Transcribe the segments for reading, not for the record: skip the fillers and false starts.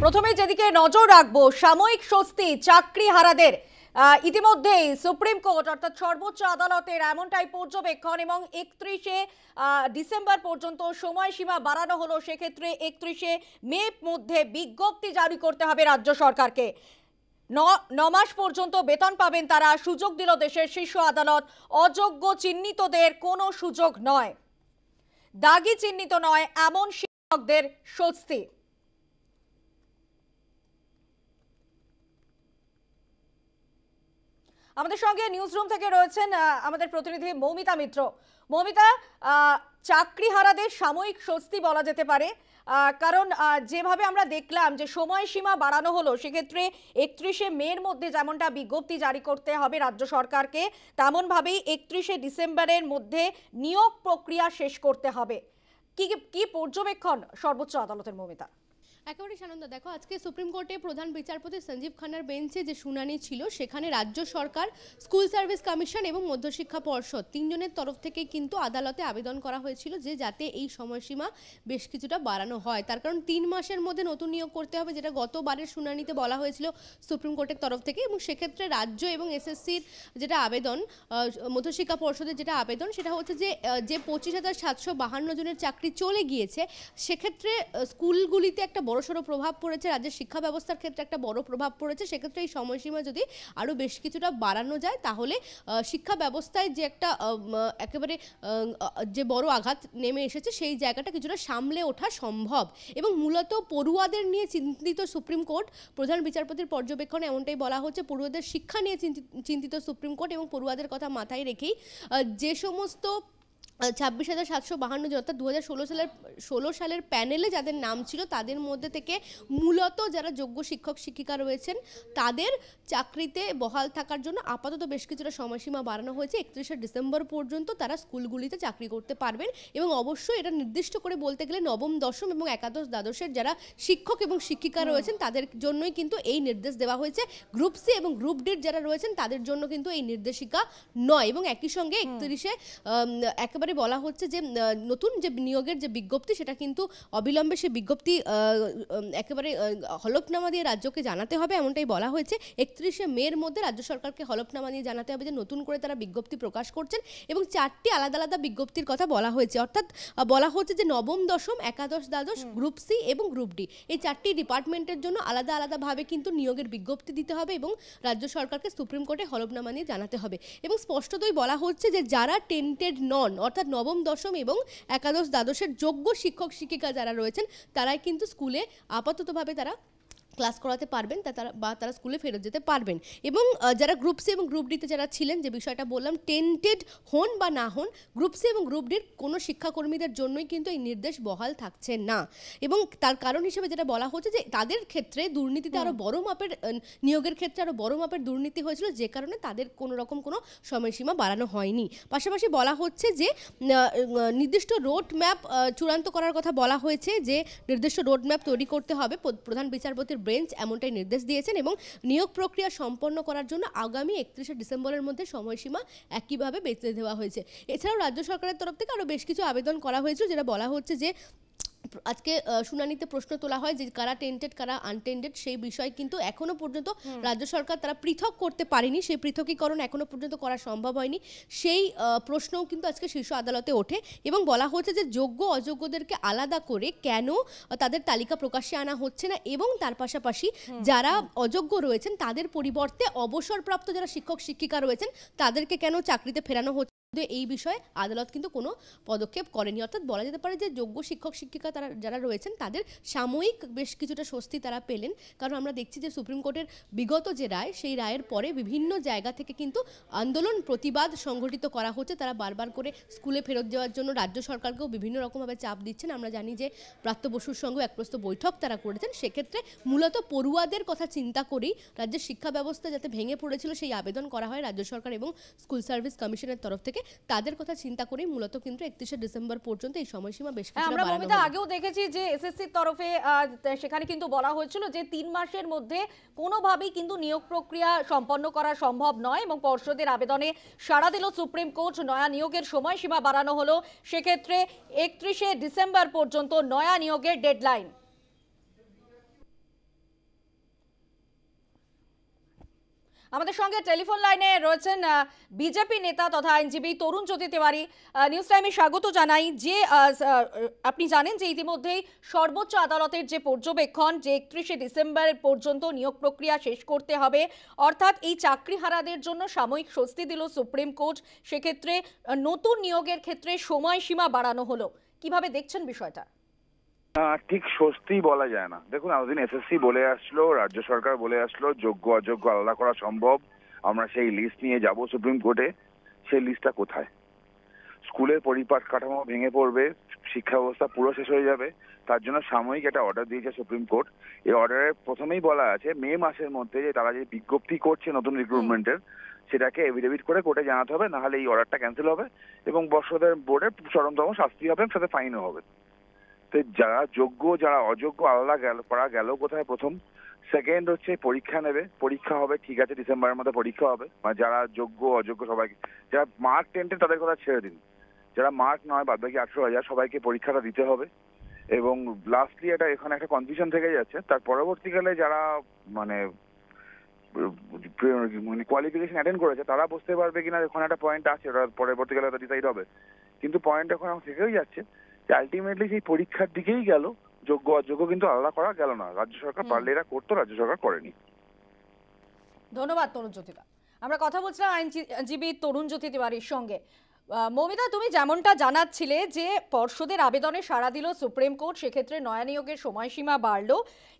প্রথমে যেদিকে নজর রাখবো সাময়িক স্বস্তি চাকরিহারাদের ইতিমধ্যেই সুপ্রিম কোর্ট অর্থাৎ সর্বোচ্চ আদালতের এমনটাই পর্যবেক্ষণ এবং 31শে ডিসেম্বর পর্যন্ত সময়সীমা বাড়ানো হলো। সেক্ষেত্রে 31শে মে মধ্যে বিজ্ঞপ্তি জারি করতে হবে রাজ্য সরকারকে। 9 মাস পর্যন্ত বেতন পাবেন তারা। সুযোগ দিল দেশের শীর্ষ আদালত। অযোগ্য চিহ্নিতদের কোনো সুযোগ নয়, দাগি চিহ্নিত নয় এমন শিক্ষকদের স্বস্তি। আমাদের সঙ্গে নিউজরুম থেকে রয়েছেন আমাদের প্রতিনিধি মৌমিতা মিত্র। মৌমিতা, চাকরিহারাদের সাময়িক স্বস্তি বলা যেতে পারে, কারণ যেভাবে আমরা দেখলাম যে সময়সীমা বাড়ানো হলো, সেক্ষেত্রে 31শে মের মধ্যে যেমনটা বিজ্ঞপ্তি জারি করতে হবে রাজ্য সরকারকে, তেমনভাবেই 31শে ডিসেম্বরের মধ্যে নিয়োগ প্রক্রিয়া শেষ করতে হবে। কি পর্যবেক্ষণ সর্বোচ্চ আদালতের, মৌমিতা? একেবারে সানন্দা, দেখো আজকে সুপ্রিম কোর্টে প্রধান বিচারপতি সঞ্জীব খান্নার বেঞ্চে যে শুনানি ছিল সেখানে রাজ্য সরকার, স্কুল সার্ভিস কমিশন এবং মধ্যশিক্ষা পর্ষদ তিনজনের তরফ থেকে কিন্তু আদালতে আবেদন করা হয়েছিল যে যাতে এই সময়সীমা বেশ কিছুটা বাড়ানো হয়। তার কারণ 3 মাসের মধ্যে নতুন নিয়োগ করতে হবে, যেটা গতবারের শুনানিতে বলা হয়েছিল সুপ্রিম কোর্টের তরফ থেকে। এবং সেক্ষেত্রে রাজ্য এবং এসএসসির যেটা আবেদন, মধ্যশিক্ষা পর্ষদের যেটা আবেদন, সেটা হচ্ছে যে 25,752 জনের চাকরি চলে গিয়েছে, সেক্ষেত্রে স্কুলগুলিতে একটা বড়সড় প্রভাব পড়েছে, রাজ্যের শিক্ষা ব্যবস্থার ক্ষেত্রে একটা বড় প্রভাব পড়েছে। সেক্ষেত্রে এই সময়সীমা যদি আরও বেশ কিছুটা বাড়ানো যায় তাহলে শিক্ষা ব্যবস্থায় যে একটা একেবারে যে বড় আঘাত নেমে এসেছে সেই জায়গাটা কিছুটা সামলে ওঠা সম্ভব। এবং মূলত পড়ুয়াদের নিয়ে চিন্তিত সুপ্রিম কোর্ট, প্রধান বিচারপতির পর্যবেক্ষণে এমনটাই বলা হচ্ছে, পড়ুয়াদের শিক্ষা নিয়ে চিন্তিত সুপ্রিম কোর্ট এবং পড়ুয়াদের কথা মাথায় রেখেই যে সমস্ত 26,752 জন অর্থাৎ 2016 সালের প্যানেলে যাদের নাম ছিল তাদের মধ্যে থেকে মূলত যারা যোগ্য শিক্ষক শিক্ষিকা রয়েছেন তাদের চাকরিতে বহাল থাকার জন্য আপাতত বেশ কিছুটা সময়সীমা বাড়ানো হয়েছে। 31শে ডিসেম্বর পর্যন্ত তারা স্কুলগুলিতে চাকরি করতে পারবেন। এবং অবশ্যই এটা নির্দিষ্ট করে বলতে গেলে নবম, দশম এবং একাদশ, দ্বাদশের যারা শিক্ষক এবং শিক্ষিকা রয়েছেন তাদের জন্যই কিন্তু এই নির্দেশ দেওয়া হয়েছে। গ্রুপ সি এবং গ্রুপ ডির যারা রয়েছেন তাদের জন্য কিন্তু এই নির্দেশিকা নয়। এবং একই সঙ্গে 31শে একেবারে বলা হচ্ছে যে নতুন যে নিয়োগের যে বিজ্ঞপ্তি সেটা কিন্তু অবিলম্বে সে বিজ্ঞপ্তি একেবারে হলফনামা দিয়ে রাজ্যকে জানাতে হবে, এমনটাই বলা হয়েছে। 31শে মের মধ্যে রাজ্য সরকারকে হলফনামা দিয়ে জানাতে হবে যে নতুন করে তারা বিজ্ঞপ্তি প্রকাশ করছেন। এবং 4টি আলাদা আলাদা বিজ্ঞপ্তির কথা বলা হয়েছে, অর্থাৎ বলা হচ্ছে যে নবম, দশম, একাদশ, দ্বাদশ, গ্রুপ সি এবং গ্রুপ ডি এই 4টি ডিপার্টমেন্টের জন্য আলাদা আলাদাভাবে কিন্তু নিয়োগের বিজ্ঞপ্তি দিতে হবে এবং রাজ্য সরকারকে সুপ্রিম কোর্টে হলফনামা নিয়ে জানাতে হবে। এবং স্পষ্টতই বলা হচ্ছে যে যারা টেন্টেড নন, অর্থাৎ নবম, দশম এবং একাদশ, দ্বাদশের যোগ্য শিক্ষক শিক্ষিকা যারা রয়েছেন তারাই কিন্তু স্কুলে আপাততভাবে তারা ক্লাস করাতে পারবেন, তারা স্কুলে ফেরত যেতে পারবেন। এবং যারা গ্রুপ সি এবং গ্রুপ ডিতে যারা ছিলেন, যে বিষয়টা বললাম, টেন্টেড হন বা না হন, গ্রুপ সি এবং গ্রুপ ডির কোনো শিক্ষাকর্মীদের জন্যই কিন্তু এই নির্দেশ বহাল থাকছে না। এবং তার কারণ হিসেবে যেটা বলা হচ্ছে যে তাদের ক্ষেত্রে দুর্নীতিতে আরও বড় মাপের, নিয়োগের ক্ষেত্রে আরও বড় মাপের দুর্নীতি হয়েছিল, যে কারণে তাদের কোনো রকম কোনো সময়সীমা বাড়ানো হয়নি। পাশাপাশি বলা হচ্ছে যে নির্দিষ্ট রোড ম্যাপ চূড়ান্ত করার কথা বলা হয়েছে, যে নির্দিষ্ট রোড ম্যাপ তৈরি করতে হবে। প্রধান বিচারপতির বেঞ্চ এমনটাই নির্দেশ দিয়েছেন এবং নিয়োগ প্রক্রিয়া সম্পন্ন করার জন্য আগামী 31শে ডিসেম্বরের মধ্যে সময়সীমা একইভাবে বেঁধে দেওয়া হয়েছে। এছাড়াও রাজ্য সরকারের তরফ থেকে আরও বেশ কিছু আবেদন করা হয়েছিল, যেটা বলা হচ্ছে যে আজকে শুনানিতে প্রশ্ন তোলা হয় যে কারা টেন্টেড কারা আনটেন্টেড, সেই বিষয় কিন্তু এখনো পর্যন্ত রাজ্য সরকার তারা পৃথক করতে পারেনি, সেই পৃথকীকরণ এখনো পর্যন্ত করা সম্ভব হয়নি। সেই প্রশ্নও কিন্তু আজকে শীর্ষ আদালতে ওঠে এবং বলা হচ্ছে যে যোগ্য অযোগ্যদেরকে আলাদা করে কেন তাদের তালিকা প্রকাশ্যে আনা হচ্ছে না, এবং তার পাশাপাশি যারা অযোগ্য রয়েছেন তাদের পরিবর্তে অবসরপ্রাপ্ত যারা শিক্ষক শিক্ষিকা রয়েছেন তাদেরকে কেন চাকরিতে ফেরানো হচ্ছে, এই বিষয়ে আদালত কিন্তু কোনো পদক্ষেপ করেনি। অর্থাৎ বলা যেতে পারে যে যোগ্য শিক্ষক শিক্ষিকা তারা যারা রয়েছেন তাদের সাময়িক বেশ কিছুটা স্বস্তি তারা পেলেন। কারণ আমরা দেখছি যে সুপ্রিম কোর্টের বিগত যে রায়, সেই রায়ের পরে বিভিন্ন জায়গা থেকে কিন্তু আন্দোলন প্রতিবাদ সংগঠিত করা হচ্ছে। তারা বারবার করে স্কুলে ফেরত যাওয়ার জন্য রাজ্য সরকারকেও বিভিন্ন রকমভাবে চাপ দিচ্ছেন। আমরা জানি যে প্রাপ্ত বসুর সঙ্গে এক প্রস্ত বৈঠক তারা করেছেন। সেক্ষেত্রে মূলত পড়ুয়াদের কথা চিন্তা করেই রাজ্যের শিক্ষা ব্যবস্থা যাতে ভেঙে পড়েছিল সেই আবেদন করা হয় রাজ্য সরকার এবং স্কুল সার্ভিস কমিশনের তরফ থেকে। তাদের কথা চিন্তা করেই মূলত কিন্তু 31শে ডিসেম্বর পর্যন্ত এই সময়সীমা বেশ কিছুটা বাড়ানো হলো। আমরা আগেও দেখেছি যে এসএসসির তরফে সেখানে কিন্তু বলা হয়েছিল যে 3 মাসের মধ্যে কোনোভাবেই কিন্তু নিয়োগ প্রক্রিয়া সম্পন্ন করা সম্ভব নয় এবং পর্ষদের আবেদনে সাড়া দিল সুপ্রিম কোর্ট। নয়া নিয়োগের সময়সীমা বাড়ানো হলো, সেক্ষেত্রে 31শে ডিসেম্বর পর্যন্ত নয়া নিয়োগের ডেডলাইন। আমাদের সঙ্গে টেলিফোন লাইনে রয়েছেন বিজেপি নেতা তথা আইনজীবী তরুণ জ্যোতি তিওয়ারি। নিউজ টাইমে স্বাগত জানাই। যে আপনি জানেন যে ইতিমধ্যেই সর্বোচ্চ আদালতের যে পর্যবেক্ষণ যে 31শে ডিসেম্বর পর্যন্ত নিয়োগ প্রক্রিয়া শেষ করতে হবে, অর্থাৎ এই চাকরিহারাদের জন্য সাময়িক স্বস্তি দিল সুপ্রিম কোর্ট। সেক্ষেত্রে নতুন নিয়োগের ক্ষেত্রে সময়সীমা বাড়ানো হলো। কিভাবে দেখছেন বিষয়টা? ঠিক স্বস্তি বলা যায় না। দেখুন, এতদিন এসএসসি বলে আসলো, রাজ্য সরকার বলে আসলো যোগ্য অযোগ্য আলাদা করা সম্ভব, আমরা সেই লিস্ট নিয়ে যাব সুপ্রিম কোর্টে। সেই লিস্টটা কোথায়? স্কুলের পরিপাট কাঠামো ভেঙে পড়বে, শিক্ষা ব্যবস্থা পুরো শেষ হয়ে যাবে। তার জন্য সাময়িক একটা অর্ডার দিয়েছে সুপ্রিম কোর্ট। এই অর্ডারে প্রথমেই বলা আছে মে মাসের মধ্যে যে তারা যে বিজ্ঞপ্তি করছে নতুন রিক্রুটমেন্টের, সেটাকে এফিডেভিট করে কোর্টে জানাতে হবে, না হলে এই অর্ডারটা ক্যান্সেল হবে এবং বর্ষদের বোর্ডে চরমতম শাস্তি হবে, সাথে ফাইনও হবে। তো যারা যোগ্য যারা অযোগ্য আলাদা করা গেল কোথায়? প্রথম। সেকেন্ড হচ্ছে পরীক্ষা নেবে, পরীক্ষা হবে, ঠিক আছে ডিসেম্বরের মধ্যে পরীক্ষা হবে, মানে যারা যোগ্য অযোগ্য সবাইকে, যারা মার্ক 10 তাদের কথা ছেড়ে দিন, যারা মার্ক নয় বাদ বাকি 18,000 সবাইকে পরীক্ষাটা দিতে হবে। এবং লাস্টলি এখানে একটা কনফিউশন থেকে যাচ্ছে, তার পরবর্তীকালে যারা মানে কোয়ালিফিকেশন অ্যাটেন্ড করেছে তারা বুঝতে পারবে কিনা ওখানে একটা পয়েন্ট আছে, ওটা পরবর্তীকালে ডিসাইড হবে। কিন্তু পয়েন্ট এখন থেকেই যাচ্ছে যে আলটিমেটলি সেই পরীক্ষার দিকেই গেল, যোগ্য অযোগ্য কিন্তু আলাদা করা গেল না। রাজ্য সরকার পারলে এরা করতো, রাজ্য সরকার করেনি। ধন্যবাদ তরুণ জ্যোতিদা। আমরা কথা বলছিলাম আইনজীবী তরুণ জ্যোতি তিওয়ারির সঙ্গে। মৌমিতা, তুমি যেমনটা জানাচ্ছিলে যে পর্ষদের আবেদনে সাড়া দিল সুপ্রিম কোর্ট, সেক্ষেত্রে নয়া নিয়োগের সময়সীমা বাড়লো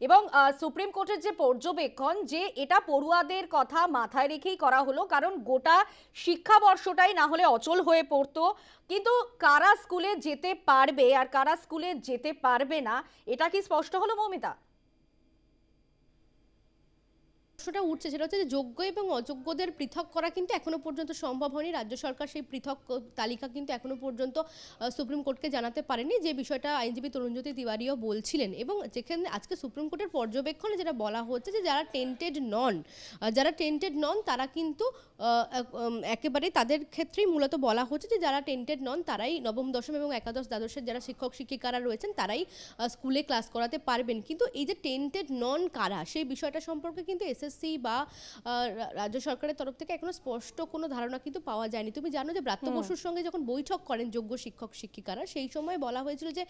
এবং সুপ্রিম কোর্টের যে পর্যবেক্ষণ যে এটা পড়ুয়াদের কথা মাথায় রেখেই করা হলো, কারণ গোটা শিক্ষাবর্ষটাই না হলে অচল হয়ে পড়তো। কিন্তু কারা স্কুলে যেতে পারবে আর কারা স্কুলে যেতে পারবে না, এটা কি স্পষ্ট হলো মৌমিতা? প্রশ্নটা উঠছে সেটা হচ্ছে যে যোগ্য এবং অযোগ্যদের পৃথক করা কিন্তু এখনো পর্যন্ত সম্ভব হয়নি। রাজ্য সরকার সেই পৃথক তালিকা কিন্তু এখনো পর্যন্ত সুপ্রিম কোর্টকে জানাতে পারেনি, যে বিষয়টা আইনজীবী তরুণজ্যোতি তিওয়ারিও বলছিলেন। এবং যেখানে আজকে সুপ্রিম কোর্টের পর্যবেক্ষণে যেটা বলা হচ্ছে যে যারা টেন্টেড নন তারা কিন্তু একেবারে তাদের ক্ষেত্রেই মূলত বলা হচ্ছে যে যারা টেন্টেড নন তারাই নবম দশম এবং একাদশ দ্বাদশের যারা শিক্ষক শিক্ষিকারা রয়েছেন তারাই স্কুলে ক্লাস করাতে পারবেন। কিন্তু এই যে টেন্টেড নন কারা, সেই বিষয়টা সম্পর্কে কিন্তু এসএসসি বা রাজ্য সরকারের তরফ থেকে এখনো স্পষ্ট কোনো ধারণা কিন্তু পাওয়া যায়নি। তুমি জানো যে ব্রাত্য বসুর সঙ্গে যখন বৈঠক করেন যোগ্য শিক্ষক শিক্ষিকারা, সেই সময় বলা হয়েছিল যে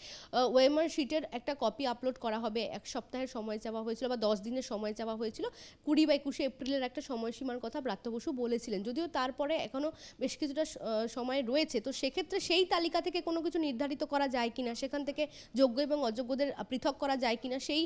ওএমআর শিটের একটা কপি আপলোড করা হবে, 1 সপ্তাহের সময় চাওয়া হয়েছিল বা 10 দিনের সময় চাওয়া হয়েছিল। 20 বা 21শে এপ্রিলের একটা সময়সীমার কথা ব্রাত্য বসু বলেছিলেন, যদিও তারপরে এখনো বেশ কিছুটা সময় রয়েছে। তো সেক্ষেত্রে সেই তালিকা থেকে কোনো কিছু নির্ধারিত করা যায় কিনা, সেখান থেকে যোগ্য এবং অযোগ্যদের পৃথক করা যায় কিনা, সেই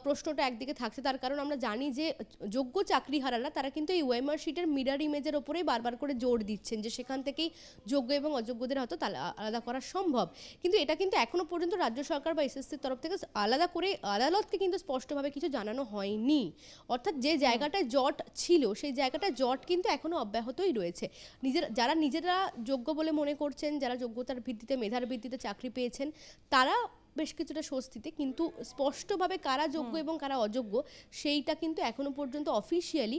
প্রশ্নটা একদিকে থাকছে। তার কারণ আমরা জানি যে যোগ্য চাকরিহারারা তারা কিন্তু এই ওএমআর শিটের মিরর ইমেজের ওপরেই বারবার করে জোর দিচ্ছেন যে সেখান থেকেই যোগ্য এবং অযোগ্যদের হয়তো আলাদা করা সম্ভব। কিন্তু এটা কিন্তু এখনো পর্যন্ত রাজ্য সরকার বা এসএসসির তরফ থেকে আলাদা করে আদালতকে কিন্তু স্পষ্টভাবে কিছু জানানো হয়নি। অর্থাৎ যে জায়গাটায় জট ছিল সেই জায়গাটায় জট কিন্তু এখনো অব্যাহতই রয়েছে। যারা নিজেরা যোগ্য বলে মনে করছেন, যারা যোগ্যতার ভিত্তিতে মেধার ভিত্তিতে চাকরি পেয়েছেন, তারা বেশ কিছুটা স্বস্তিতে, কিন্তু স্পষ্টভাবে কারা যোগ্য এবং কারা অযোগ্য সেইটা কিন্তু এখনো পর্যন্ত অফিসিয়ালি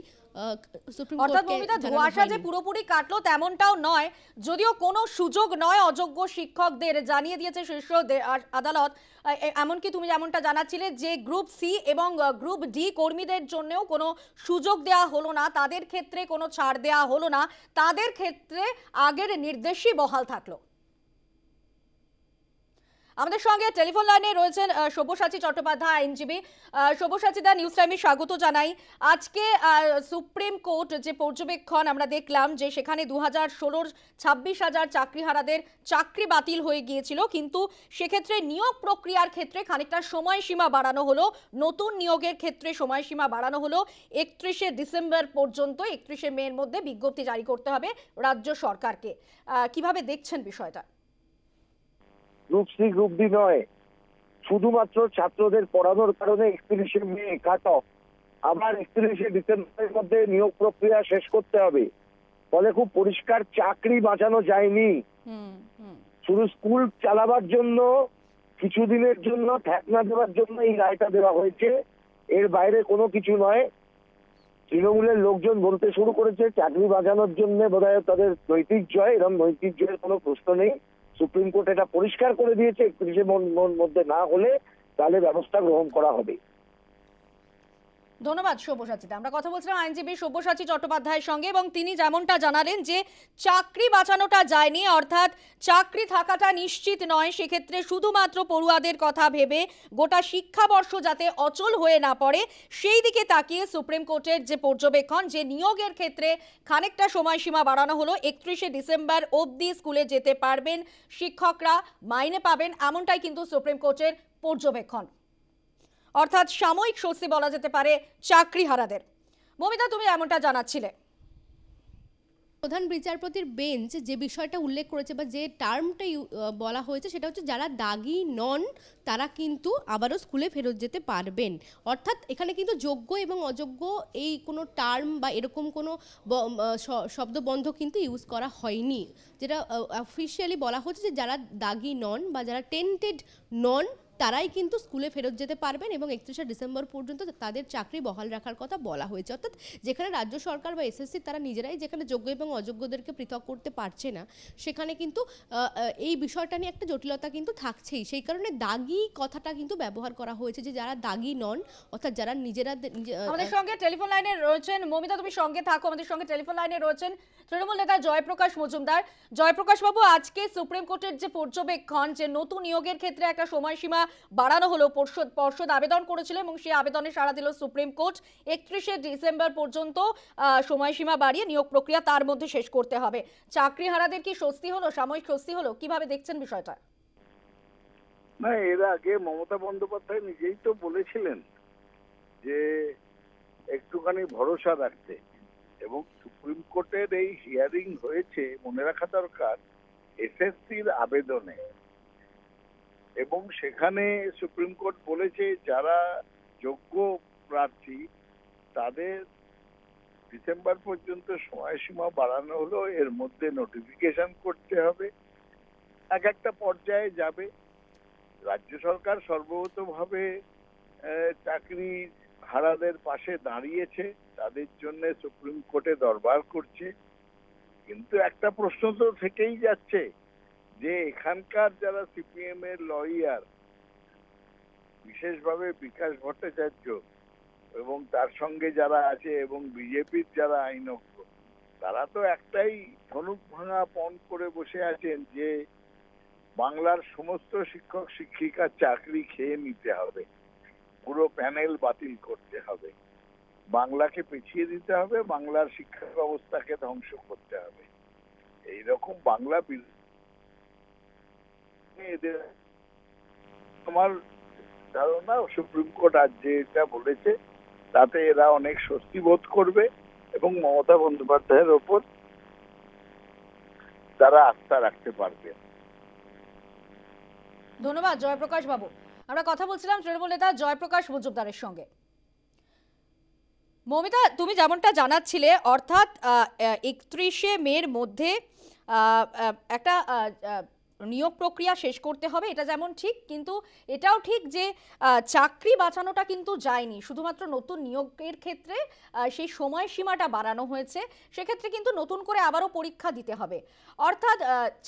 সুপ্রিম কোর্টকে ধোঁয়াশা যে পুরোপুরি কাটলো তেমনটাও নয়, যদিও কোনো সুযোগ নয় অযোগ্য শিক্ষকদের, জানিয়ে দিয়েছে শীর্ষ আদালত। এমনকি তুমি যেমনটা জানাচ্ছিলে যে গ্রুপ সি এবং গ্রুপ ডি কর্মীদের জন্যও কোনো সুযোগ দেওয়া হলো না, তাদের ক্ষেত্রে কোনো ছাড় দেওয়া হলো না, তাদের ক্ষেত্রে আগের নির্দেশই বহাল থাকলো। আমাদের সঙ্গে টেলিফোন লাইনে রয়েছেন সব্যসাচী চট্টোপাধ্যায়, আইনজীবী। সব্যসাচীদা, নিউজ টাইমে স্বাগত জানাই। আজকে সুপ্রিম কোর্ট যে পর্যবেক্ষণ আমরা দেখলাম যে সেখানে 2016-র 26,000 চাকরিহারাদের চাকরি বাতিল হয়ে গিয়েছিল, কিন্তু সেক্ষেত্রে নিয়োগ প্রক্রিয়ার ক্ষেত্রে খানিকটা সময়সীমা বাড়ানো হলো, নতুন নিয়োগের ক্ষেত্রে সময়সীমা বাড়ানো হলো 31শে ডিসেম্বর পর্যন্ত। 31শে মের মধ্যে বিজ্ঞপ্তি জারি করতে হবে রাজ্য সরকারকে। কিভাবে দেখছেন বিষয়টা? গ্রুপ সি গ্রুপ ডি নয়, শুধুমাত্র ছাত্রদের পড়ানোর কারণে 31শে মে কাট অফ, আবার 31শে ডিসেম্বরের মধ্যে নিয়োগ প্রক্রিয়া শেষ করতে হবে। ফলে খুব পরিষ্কার চাকরি বাঁচানো যায়নি, শুধু স্কুল চালাবার জন্য কিছুদিনের জন্য ঠেকনা দেওয়ার জন্য এই রায়টা দেওয়া হয়েছে, এর বাইরে কোনো কিছু নয়। তৃণমূলের লোকজন বলতে শুরু করেছে চাকরি বাঁচানোর জন্য বোধহয় তাদের নৈতিক জয়, এরকম নৈতিক জয়ের কোনো প্রশ্ন নেই। সুপ্রিম কোর্ট এটা পরিষ্কার করে দিয়েছে 31শে মধ্যে না হলে তাহলে ব্যবস্থা গ্রহণ করা হবে। ধন্যবাদ সব্যসাচীতে। আমরা কথা বলছিলাম আইনজীবী সব্যসাচী চট্টোপাধ্যায়ের সঙ্গে এবং তিনি যেমনটা জানালেন যে চাকরি বাঁচানোটা যায়নি, অর্থাৎ চাকরি থাকাটা নিশ্চিত নয়। সেক্ষেত্রে শুধুমাত্র পড়ুয়াদের কথা ভেবে গোটা শিক্ষাবর্ষ যাতে অচল হয়ে না পড়ে সেই দিকে তাকিয়ে সুপ্রিম কোর্টের যে পর্যবেক্ষণ, যে নিয়োগের ক্ষেত্রে খানিকটা সময়সীমা বাড়ানো হলো, 31শে ডিসেম্বর অবধি স্কুলে যেতে পারবেন শিক্ষকরা, মাইনে পাবেন, এমনটাই কিন্তু সুপ্রিম কোর্টের পর্যবেক্ষণ। অর্থাৎ সাময়িক স্বস্তি বলা যেতে পারে চাকরিহারাদের। মমিতা, তুমি এমনটা জানাচ্ছিলে। প্রধান বিচারপতির বেঞ্চ যে বিষয়টা উল্লেখ করেছে বা যে টার্মটা বলা হয়েছে সেটা হচ্ছে যারা দাগি নন তারা কিন্তু আবারও স্কুলে ফেরত যেতে পারবেন। অর্থাৎ এখানে কিন্তু যোগ্য এবং অযোগ্য এই কোনো টার্ম বা এরকম কোনো শব্দবন্ধ কিন্তু ইউজ করা হয়নি। যেটা অফিসিয়ালি বলা হচ্ছে যে যারা দাগি নন বা যারা টেন্টেড নন তারাই কিন্তু স্কুলে ফেরত যেতে পারবেন এবং 31শে ডিসেম্বর পর্যন্ত তাদের চাকরি বহাল রাখার কথা বলা হয়েছে। অর্থাৎ যেখানে রাজ্য সরকার বা এসএসসি তারা নিজেরাই যেখানে যোগ্য এবং অযোগ্যদেরকে পৃথক করতে পারছে না, সেখানে কিন্তু এই বিষয়টা নিয়ে একটা জটিলতা কিন্তু থাকছেই। সেই কারণে দাগি কথাটা কিন্তু ব্যবহার করা হয়েছে, যে যারা দাগি নন অর্থাৎ যারা নিজেরা। আমাদের সঙ্গে টেলিফোন লাইনে রয়েছেন, মমিতা তুমি সঙ্গে থাকো, আমাদের সঙ্গে টেলিফোন লাইনে রয়েছেন তৃণমূল নেতা জয়প্রকাশ মজুমদার। জয়প্রকাশ বাবু, আজকে সুপ্রিম কোর্টের যে পর্যবেক্ষণ, যে নতুন নিয়োগের ক্ষেত্রে একটা সময়সীমা বাড়ানো হলো, পর্ষদ আবেদন করেছিল এবং সেই আবেদনে সাড়া দিল সুপ্রিম কোর্ট। 31শে ডিসেম্বর পর্যন্ত সময়সীমা বাড়িয়ে নিয়োগ প্রক্রিয়া তার মধ্যে শেষ করতে হবে। চাকরিহারাদের কি স্বস্তি হলো, সাময়িক স্বস্তি হলো? কিভাবে দেখছেন বিষয়টা? না, এর আগে মমতা বন্দ্যোপাধ্যায় নিজেই তো বলেছিলেন যে একটুখানি ভরসা রাখতে, এবং সুপ্রিম কোর্টের এই হিয়ারিং হয়েছে মনে রাখা দরকার এসএসসির আবেদনে, এবং সেখানে সুপ্রিম কোর্ট বলেছে যারা যোগ্য প্রার্থী তাদের ডিসেম্বর পর্যন্ত সময়সীমা বাড়ানো হলো, এর মধ্যে নোটিফিকেশন করতে হবে, এক একটা পর্যায়ে যাবে। রাজ্য সরকার সর্বতভাবে চাকরি হারাদের পাশে দাঁড়িয়েছে, তাদের জন্য সুপ্রিম কোর্টে দরবার করছে। কিন্তু একটা প্রশ্ন তো থেকেই যাচ্ছে যে এখানকার যারা সিপিএম এর লয়ার, বিশেষভাবে বিকাশ ভট্টাচার্য এবং তার সঙ্গে যারা আছে এবং বিজেপির যারা আইনজ্ঞ, তারা তো একটাই ধনুক ভাঙা পণ করে বসে আছেন যে বাংলার সমস্ত শিক্ষক শিক্ষিকার চাকরি খেয়ে নিতে হবে, পুরো প্যানেল বাতিল করতে হবে, বাংলাকে পিছিয়ে দিতে হবে, বাংলার শিক্ষা ব্যবস্থাকে ধ্বংস করতে হবে। এইরকম বাংলা এদের, আমার ধারণা সুপ্রিম কোর্ট আজ যেটা বলেছে তাতে এরা অনেক স্বস্তি বোধ করবে এবং মমতা বন্দ্যোপাধ্যায়ের ওপর তারা আস্থা রাখতে পারবে। ধন্যবাদ জয়প্রকাশ বাবু। আমরা কথা বলছিলাম তৃণমূল নেতা জয়প্রকাশ মজুমদারের সঙ্গে। মমিতা, তুমি যেমনটা জানাচ্ছিলে, অর্থাৎ 31শে মের মধ্যে একটা নিয়োগ প্রক্রিয়া শেষ করতে হবে, এটা যেমন ঠিক, কিন্তু এটাও ঠিক যে চাকরি বাঁচানোটা কিন্তু যায়নি। শুধুমাত্র নতুন নিয়োগের ক্ষেত্রে সেই সময়সীমাটা বাড়ানো হয়েছে, সেক্ষেত্রে কিন্তু নতুন করে আবারও পরীক্ষা দিতে হবে। অর্থাৎ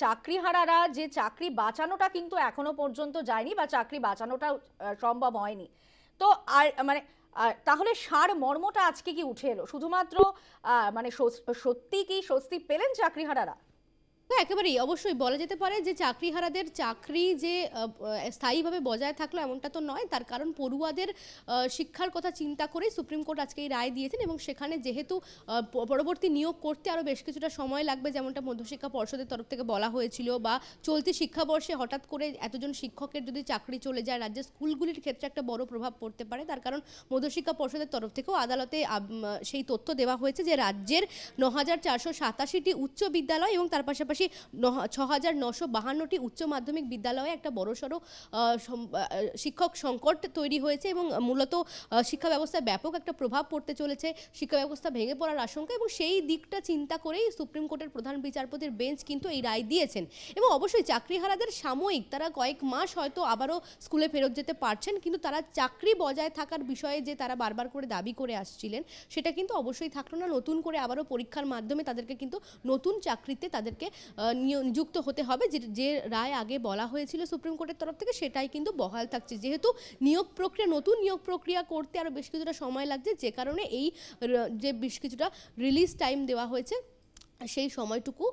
চাকরিহারারা যে চাকরি বাঁচানোটা কিন্তু এখনো পর্যন্ত যায়নি বা চাকরি বাঁচানোটা সম্ভব হয়নি। তো আর মানে তাহলে সার মর্মটা আজকে কি উঠে এলো? শুধুমাত্র মানে সত্যি কি স্বস্তি পেলেন চাকরিহারারা? না, একেবারেই অবশ্যই বলা যেতে পারে যে চাকরিহারাদের চাকরি যে স্থায়ীভাবে বজায় থাকলো এমনটা তো নয়। তার কারণ পড়ুয়াদের শিক্ষার কথা চিন্তা করেই সুপ্রিম কোর্ট আজকে এই রায় দিয়েছেন, এবং সেখানে যেহেতু পরবর্তী নিয়োগ করতে আরও বেশ কিছুটা সময় লাগবে, যেমনটা মধ্যশিক্ষা পর্ষদের তরফ থেকে বলা হয়েছিল, বা চলতি শিক্ষাবর্ষে হঠাৎ করে এতজন শিক্ষকের যদি চাকরি চলে যায় রাজ্যের স্কুলগুলির ক্ষেত্রে একটা বড় প্রভাব পড়তে পারে। তার কারণ মধ্যশিক্ষা পর্ষদের তরফ থেকেও আদালতে সেই তথ্য দেওয়া হয়েছে যে রাজ্যের ৯,৪৮৭টি উচ্চ বিদ্যালয় এবং তার পাশাপাশি ৬,৯৫২টি উচ্চ মাধ্যমিক বিদ্যালয়ে একটা বড়সড় শিক্ষক সংকট তৈরি হয়েছে, এবং মূলত শিক্ষা ব্যবস্থায় ব্যাপক একটা প্রভাব পড়তে চলেছে, শিক্ষা ব্যবস্থা ভেঙে পড়ার আশঙ্কা, এবং সেই দিকটা চিন্তা করেই সুপ্রিম কোর্টের প্রধান বিচারপতির বেঞ্চ কিন্তু এই রায় দিয়েছেন। এবং অবশ্যই চাকরিহারাদের সাময়িক, তারা কয়েক মাস হয়তো আবারও স্কুলে ফেরত যেতে পারছেন, কিন্তু তারা চাকরি বজায় থাকার বিষয়ে যে তারা বারবার করে দাবি করে আসছিলেন সেটা কিন্তু অবশ্যই থাকলো না। নতুন করে আবারও পরীক্ষার মাধ্যমে তাদেরকে কিন্তু নতুন চাকরিতে তাদেরকে নিযুক্ত হতে হবে, যে রায় আগে বলা হয়েছিল সুপ্রিম কোর্টের তরফ থেকে সেটাই কিন্তু বহাল থাকছে। যেহেতু নতুন নিয়োগ প্রক্রিয়া করতে আরও বেশ কিছুটা সময় লাগছে, যে কারণে এই যে বেশ কিছুটা রিলিজ টাইম দেওয়া হয়েছে, সেই সময়টুকু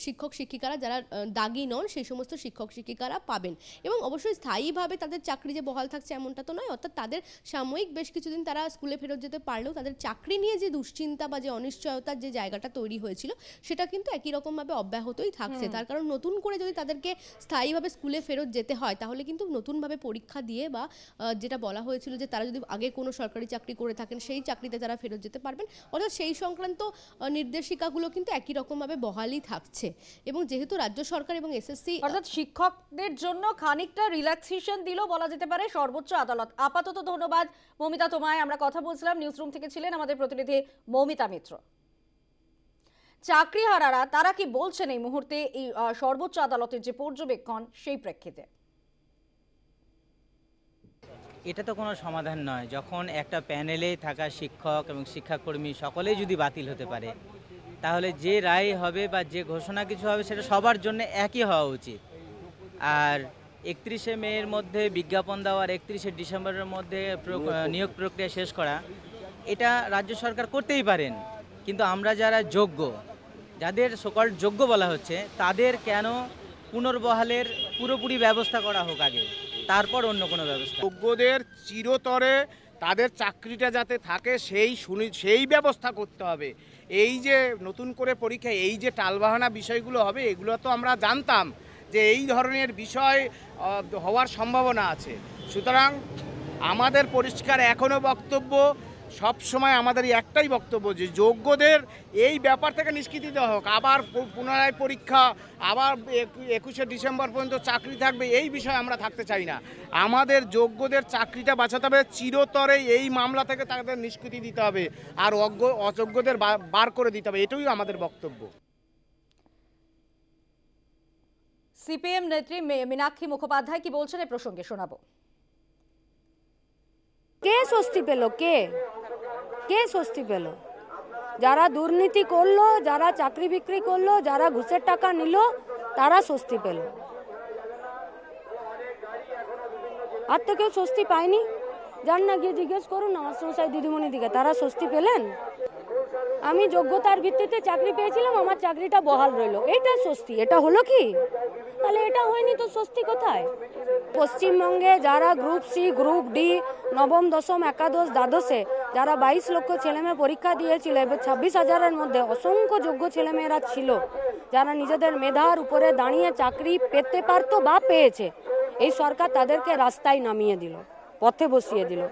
শিক্ষক শিক্ষিকারা যারা দাগি নন সেই সমস্ত শিক্ষক শিক্ষিকারা পাবেন। এবং অবশ্যই স্থায়ীভাবে তাদের চাকরি যে বহাল থাকছে এমনটা তো নয়, অর্থাৎ তাদের সাময়িক বেশ কিছুদিন তারা স্কুলে ফেরত যেতে পারলেও তাদের চাকরি নিয়ে যে দুশ্চিন্তা বা যে অনিশ্চয়তার যে জায়গাটা তৈরি হয়েছিল সেটা কিন্তু একই রকমভাবে অব্যাহতই থাকছে। তার কারণ নতুন করে যদি তাদেরকে স্থায়ীভাবে স্কুলে ফেরত যেতে হয় তাহলে কিন্তু নতুনভাবে পরীক্ষা দিয়ে বা যেটা বলা হয়েছিল যে তারা যদি আগে কোনো সরকারি চাকরি করে থাকেন সেই চাকরিতে তারা ফেরত যেতে পারবেন, অর্থাৎ সেই সংক্রান্ত নির্দেশিকাগুলো কিন্তু একই রকমভাবে বহালই থাকছে। এবং যেহেতু রাজ্য সরকার এবং এসএসসি অর্থাৎ শিক্ষকদের জন্য খানিকটা রিল্যাক্সেশন দিল বলা যেতে পারে সর্বোচ্চ আদালত। আপাতত ধন্যবাদ মৌমিতা তোমায়। আমরা কথা বলছিলাম, নিউজ রুম থেকে ছিলেন আমাদের প্রতিনিধি মৌমিতা মিত্র। চাকরিহারারা তারা কি বলছেন এই মুহূর্তে এই সর্বোচ্চ আদালতের যে পর্যবেক্ষণ সেই প্রেক্ষিতে? এটা তো কোনো সমাধান নয়। যখন একটা প্যানেলে থাকা শিক্ষক এবং শিক্ষাকর্মী সকলেই যদি বাতিল হতে পারে, তাহলে যে রায় হবে বা যে ঘোষণা কিছু হবে সেটা সবার জন্য একই হওয়া উচিত। আর 31শে মের মধ্যে বিজ্ঞাপন দেওয়া আর 31শে ডিসেম্বরের মধ্যে নিয়োগ প্রক্রিয়া শেষ করা, এটা রাজ্য সরকার করতেই পারেন। কিন্তু আমরা যারা যোগ্য, যাদের সকল যোগ্য বলা হচ্ছে, তাদের কেন পুনর্বহালের পুরোপুরি ব্যবস্থা করা হোক আগে, তারপর অন্য কোনো ব্যবস্থা। যোগ্যদের চিরতরে তাদের চাকরিটা যাতে থাকে সেই ব্যবস্থা করতে হবে। এই যে নতুন করে পরীক্ষা, এই যে টালবাহানা বিষয়গুলো হবে, এগুলো তো আমরা জানতাম যে এই ধরনের বিষয় হওয়ার সম্ভাবনা আছে। সুতরাং আমাদের পরিষ্কার এখনও বক্তব্য, সব সময় আমাদের একটাই বক্তব্য যে যোগ্যদের এই ব্যাপার থেকে নিষ্কৃতি দেওয়া হোক। আবার পুনরায় পরীক্ষা, আবার 21শে ডিসেম্বর পর্যন্ত চাকরি থাকবে, এই বিষয়ে আমরা থাকতে চাই না। আমাদের যোগ্যদের চাকরিটা বাঁচাতে হবে, চিরতরে এই মামলা থেকে তাদের নিষ্কৃতি দিতে হবে, আর অযোগ্যদের বার করে দিতে হবে, এটাই আমাদের বক্তব্য। সিপিএম নেত্রী মীনাক্ষী মুখোপাধ্যায় কি বলছেন এই প্রসঙ্গে শোনাবো। কে স্বস্তি পেল? কে স্বস্তি পেল? যারা দুর্নীতি করলো, যারা চাকরি বিক্রি করলো, যারা ঘুষের টাকা নিল, তারা স্বস্তি পেল। আর তো কেউ স্বস্তি পায়নি। যান না, গিয়ে জিজ্ঞেস করুন মাস্টারমশাই দিদিমণি দিকে, তারা স্বস্তি পেলেন? আমি যোগ্যতার ভিত্তিতে চাকরি পেয়েছিলাম, আমার চাকরিটা বহাল রইল, এইটা স্বস্তি। এটা হলো কি? তাহলে এটা হয়নি তো স্বস্তি কোথায়? পশ্চিমবঙ্গে যারা গ্রুপ সি, গ্রুপ ডি, নবম, দশম, একাদশ, দ্বাদশে যারা 22 লক্ষ ছেলেমেয়ে পরীক্ষা দিয়েছিল, এবার 26,000-এর মধ্যে অসংখ্য যোগ্য ছেলেমেয়েরা ছিল যারা নিজেদের মেধার উপরে দাঁড়িয়ে চাকরি পেতে পারতো বা পেয়েছে। এই সরকার তাদেরকে রাস্তায় নামিয়ে দিল, পথে বসিয়ে দিল।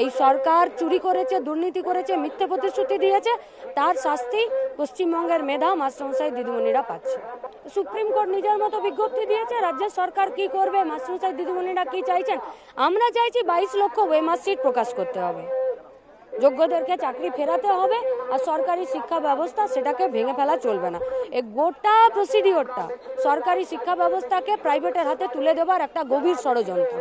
এই সরকার চুরি করেছে, দুর্নীতি করেছে, মিথ্যে প্রতিশ্রুতি দিয়েছে, তার শাস্তি পশ্চিমবঙ্গের মেধা মাস্টারমশাই দিদিমণিরা পাচ্ছে। সুপ্রিম কোর্ট নিজের মতো বিজ্ঞপ্তি দিয়েছে, রাজ্য সরকার কি করবে, মাস্টারমশাই দিদিমণিরা কি চাইছেন? আমরা চাইছি 22 লক্ষ ওয়েমার সিট প্রকাশ করতে হবে, যোগ্যদেরকে চাকরি ফেরাতে হবে, আর সরকারি শিক্ষা ব্যবস্থা সেটাকে ভেঙে ফেলা চলবে না। এই গোটা প্রসিডিওরটা সরকারি শিক্ষা ব্যবস্থাকে প্রাইভেটের হাতে তুলে দেওয়ার একটা গভীর ষড়যন্ত্র।